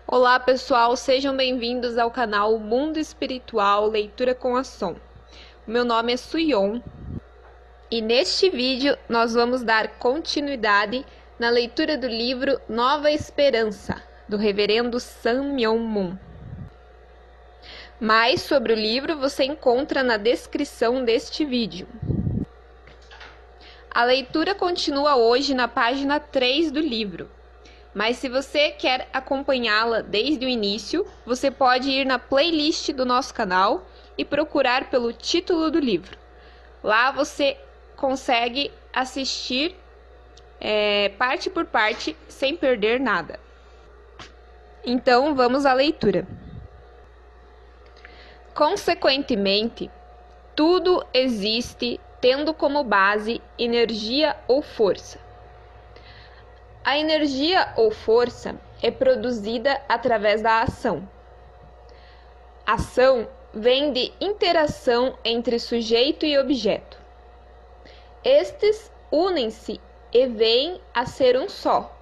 Olá pessoal, sejam bem-vindos ao canal Mundo Espiritual Leitura com Ação. Meu nome é Suyon e neste vídeo nós vamos dar continuidade na leitura do livro Nova Esperança, do Reverendo Sun Myung Moon. Mais sobre o livro você encontra na descrição deste vídeo. A leitura continua hoje na página 3 do livro. Mas se você quer acompanhá-la desde o início, você pode ir na playlist do nosso canal e procurar pelo título do livro. Lá você consegue assistir parte por parte sem perder nada. Então vamos à leitura. Consequentemente, tudo existe tendo como base energia ou força. A energia ou força é produzida através da ação. Ação vem de interação entre sujeito e objeto. Estes unem-se e vêm a ser um só,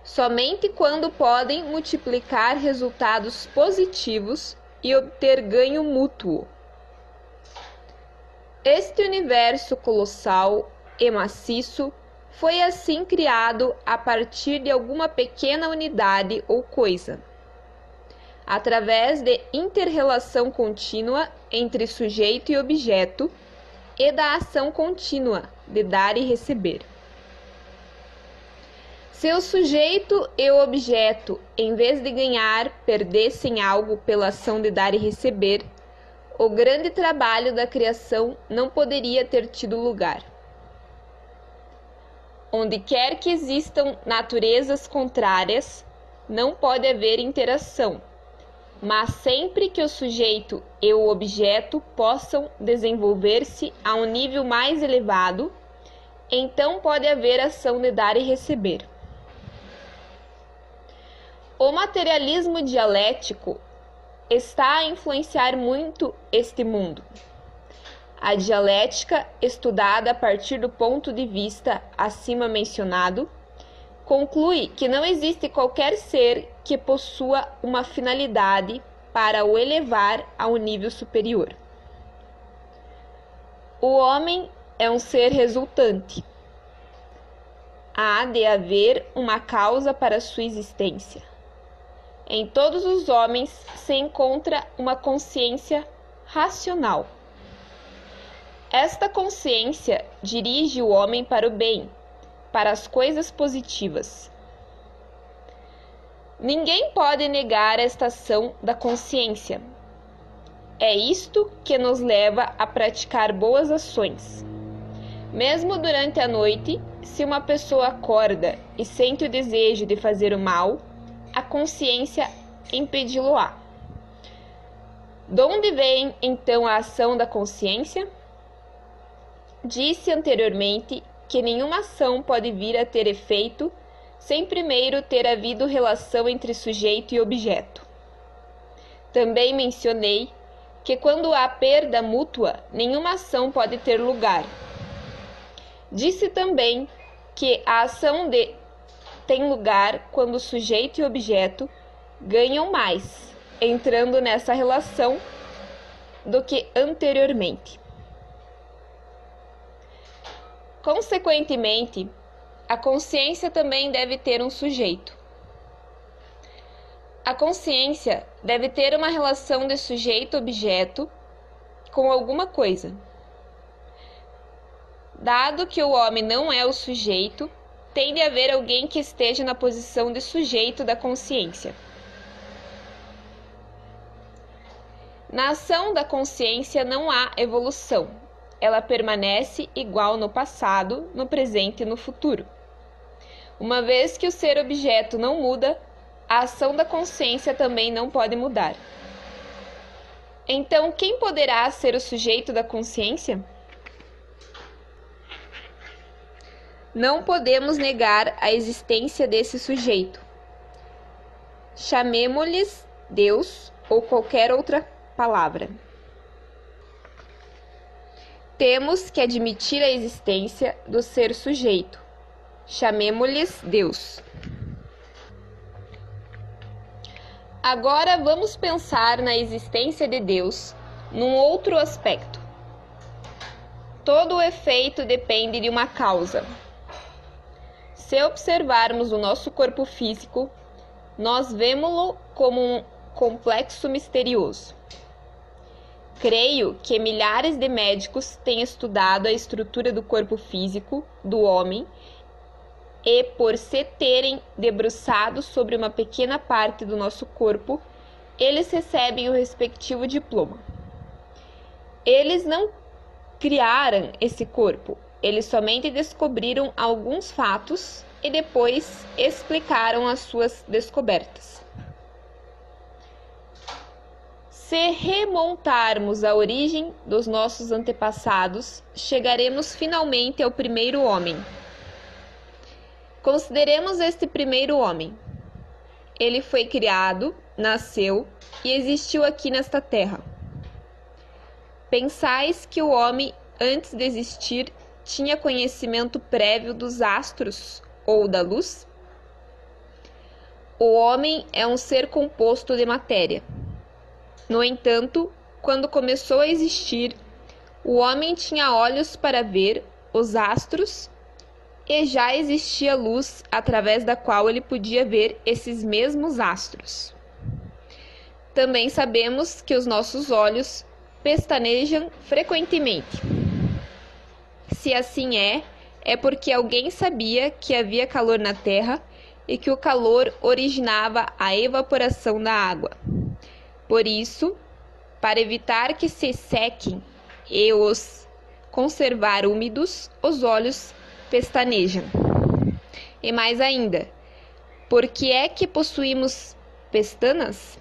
somente quando podem multiplicar resultados positivos e obter ganho mútuo. Este universo colossal e maciço foi assim criado a partir de alguma pequena unidade ou coisa, através de inter-relação contínua entre sujeito e objeto e da ação contínua de dar e receber. Se o sujeito e o objeto, em vez de ganhar, perdessem algo pela ação de dar e receber, o grande trabalho da criação não poderia ter tido lugar. Onde quer que existam naturezas contrárias, não pode haver interação, mas sempre que o sujeito e o objeto possam desenvolver-se a um nível mais elevado, então pode haver ação de dar e receber. O materialismo dialético está a influenciar muito este mundo. A dialética, estudada a partir do ponto de vista acima mencionado, conclui que não existe qualquer ser que possua uma finalidade para o elevar a um nível superior. O homem é um ser resultante. Há de haver uma causa para sua existência. Em todos os homens se encontra uma consciência racional. Esta consciência dirige o homem para o bem, para as coisas positivas. Ninguém pode negar esta ação da consciência. É isto que nos leva a praticar boas ações. Mesmo durante a noite, se uma pessoa acorda e sente o desejo de fazer o mal, a consciência impedi-lo-á. De onde vem então a ação da consciência? Disse anteriormente que nenhuma ação pode vir a ter efeito sem primeiro ter havido relação entre sujeito e objeto. Também mencionei que quando há perda mútua, nenhuma ação pode ter lugar. Disse também que a ação tem lugar quando sujeito e objeto ganham mais, entrando nessa relação, do que anteriormente. Consequentemente, a consciência também deve ter um sujeito. A consciência deve ter uma relação de sujeito-objeto com alguma coisa. Dado que o homem não é o sujeito, tem de haver alguém que esteja na posição de sujeito da consciência. Na ação da consciência não há evolução. Ela permanece igual no passado, no presente e no futuro. Uma vez que o ser objeto não muda, a ação da consciência também não pode mudar. Então, quem poderá ser o sujeito da consciência? Não podemos negar a existência desse sujeito. Chamemo-lhes Deus ou qualquer outra palavra. Temos que admitir a existência do ser sujeito. Chamemo-lhes Deus. Agora vamos pensar na existência de Deus num outro aspecto. Todo o efeito depende de uma causa. Se observarmos o nosso corpo físico, nós vemo-lo como um complexo misterioso. Creio que milhares de médicos têm estudado a estrutura do corpo físico do homem e, por se terem debruçado sobre uma pequena parte do nosso corpo, eles recebem o respectivo diploma. Eles não criaram esse corpo, eles somente descobriram alguns fatos e depois explicaram as suas descobertas. Se remontarmos à origem dos nossos antepassados, chegaremos finalmente ao primeiro homem. Consideremos este primeiro homem. Ele foi criado, nasceu e existiu aqui nesta terra. Pensais que o homem, antes de existir, tinha conhecimento prévio dos astros ou da luz? O homem é um ser composto de matéria. No entanto, quando começou a existir, o homem tinha olhos para ver os astros e já existia luz através da qual ele podia ver esses mesmos astros. Também sabemos que os nossos olhos pestanejam frequentemente. Se assim é porque alguém sabia que havia calor na terra e que o calor originava a evaporação da água. Por isso, para evitar que se sequem e os conservar úmidos, os olhos pestanejam. E mais ainda, por que é que possuímos pestanas?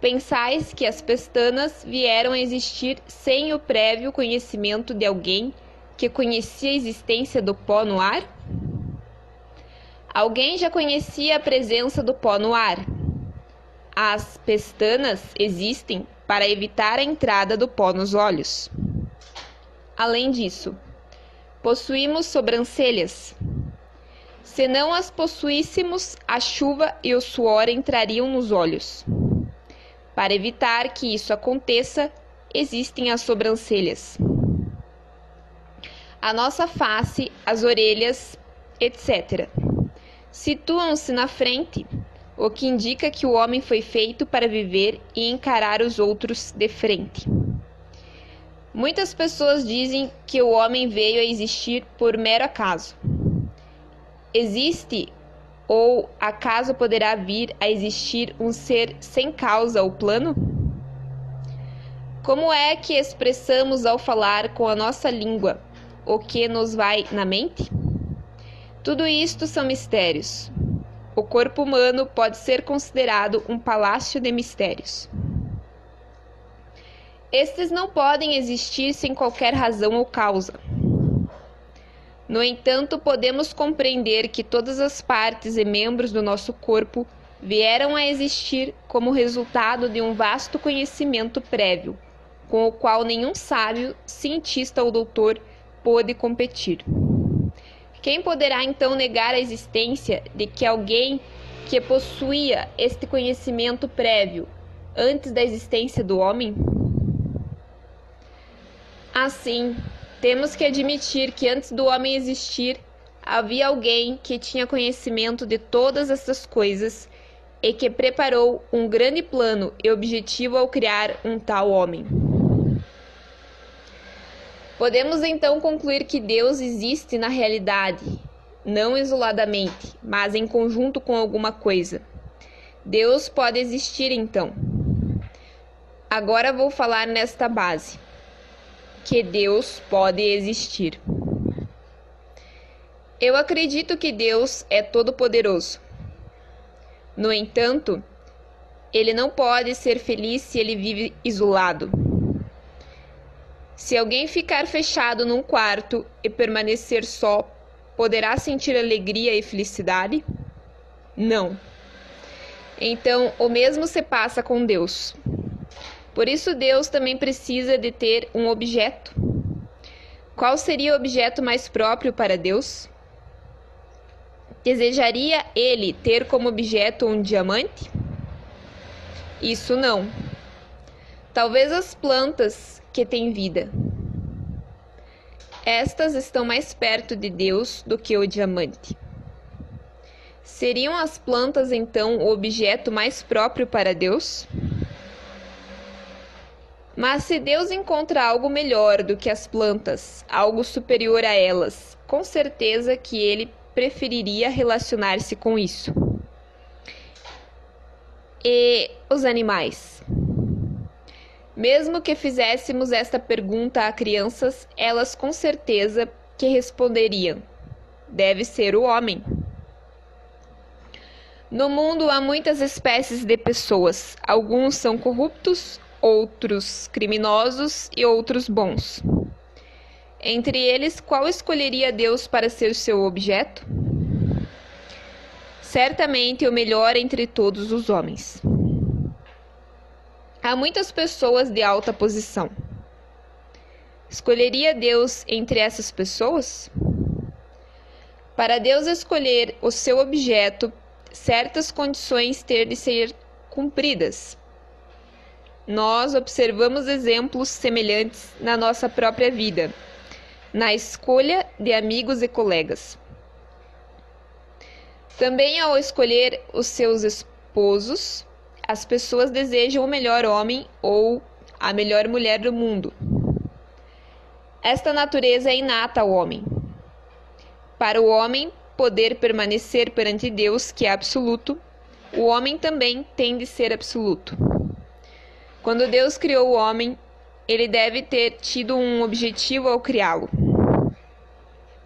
Pensais que as pestanas vieram a existir sem o prévio conhecimento de alguém que conhecia a existência do pó no ar? Alguém já conhecia a presença do pó no ar. As pestanas existem para evitar a entrada do pó nos olhos. Além disso, possuímos sobrancelhas. Se não as possuíssemos, a chuva e o suor entrariam nos olhos. Para evitar que isso aconteça, existem as sobrancelhas. A nossa face, as orelhas, etc. situam-se na frente, o que indica que o homem foi feito para viver e encarar os outros de frente. Muitas pessoas dizem que o homem veio a existir por mero acaso. Existe ou acaso poderá vir a existir um ser sem causa ou plano? Como é que expressamos ao falar com a nossa língua o que nos vai na mente? Tudo isto são mistérios. O corpo humano pode ser considerado um palácio de mistérios. Estes não podem existir sem qualquer razão ou causa. No entanto, podemos compreender que todas as partes e membros do nosso corpo vieram a existir como resultado de um vasto conhecimento prévio, com o qual nenhum sábio, cientista ou doutor pôde competir. Quem poderá então negar a existência de que alguém que possuía este conhecimento prévio antes da existência do homem? Assim, temos que admitir que antes do homem existir, havia alguém que tinha conhecimento de todas essas coisas e que preparou um grande plano e objetivo ao criar um tal homem. Podemos então concluir que Deus existe na realidade, não isoladamente, mas em conjunto com alguma coisa. Deus pode existir então. Agora vou falar nesta base, que Deus pode existir. Eu acredito que Deus é todo-poderoso. No entanto, ele não pode ser feliz se ele vive isolado. Se alguém ficar fechado num quarto e permanecer só, poderá sentir alegria e felicidade? Não. Então, o mesmo se passa com Deus. Por isso, Deus também precisa de ter um objeto. Qual seria o objeto mais próprio para Deus? Desejaria ele ter como objeto um diamante? Isso não. Talvez as plantas que têm vida. Estas estão mais perto de Deus do que o diamante. Seriam as plantas, então, o objeto mais próprio para Deus? Mas se Deus encontra algo melhor do que as plantas, algo superior a elas, com certeza que ele preferiria relacionar-se com isso. E os animais? Mesmo que fizéssemos esta pergunta a crianças, elas com certeza que responderiam: deve ser o homem. No mundo há muitas espécies de pessoas. Alguns são corruptos, outros criminosos e outros bons. Entre eles, qual escolheria Deus para ser seu objeto? Certamente o melhor entre todos os homens. Há muitas pessoas de alta posição. Escolheria Deus entre essas pessoas? Para Deus escolher o seu objeto, certas condições têm de ser cumpridas. Nós observamos exemplos semelhantes na nossa própria vida, na escolha de amigos e colegas. Também ao escolher os seus esposos, as pessoas desejam o melhor homem ou a melhor mulher do mundo. Esta natureza é inata ao homem. Para o homem poder permanecer perante Deus, que é absoluto, o homem também tem de ser absoluto. Quando Deus criou o homem, ele deve ter tido um objetivo ao criá-lo.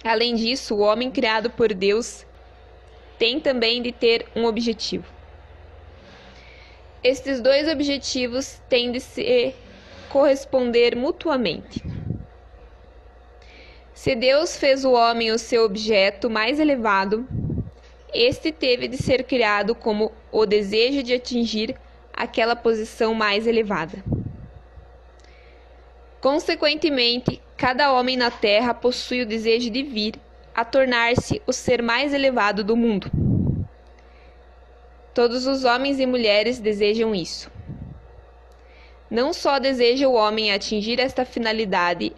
Além disso, o homem criado por Deus tem também de ter um objetivo. Estes dois objetivos têm de se corresponder mutuamente. Se Deus fez o homem o seu objeto mais elevado, este teve de ser criado como o desejo de atingir aquela posição mais elevada. Consequentemente, cada homem na Terra possui o desejo de vir a tornar-se o ser mais elevado do mundo. Todos os homens e mulheres desejam isso. Não só deseja o homem atingir esta finalidade,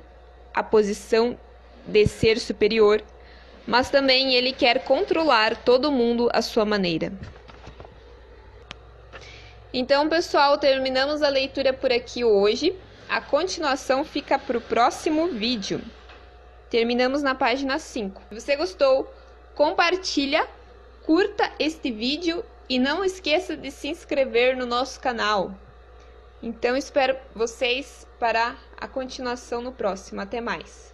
a posição de ser superior, mas também ele quer controlar todo mundo à sua maneira. Então, pessoal, terminamos a leitura por aqui hoje. A continuação fica para o próximo vídeo. Terminamos na página 5. Se você gostou, compartilha, curta este vídeo e não esqueça de se inscrever no nosso canal. Então, espero vocês para a continuação no próximo. Até mais!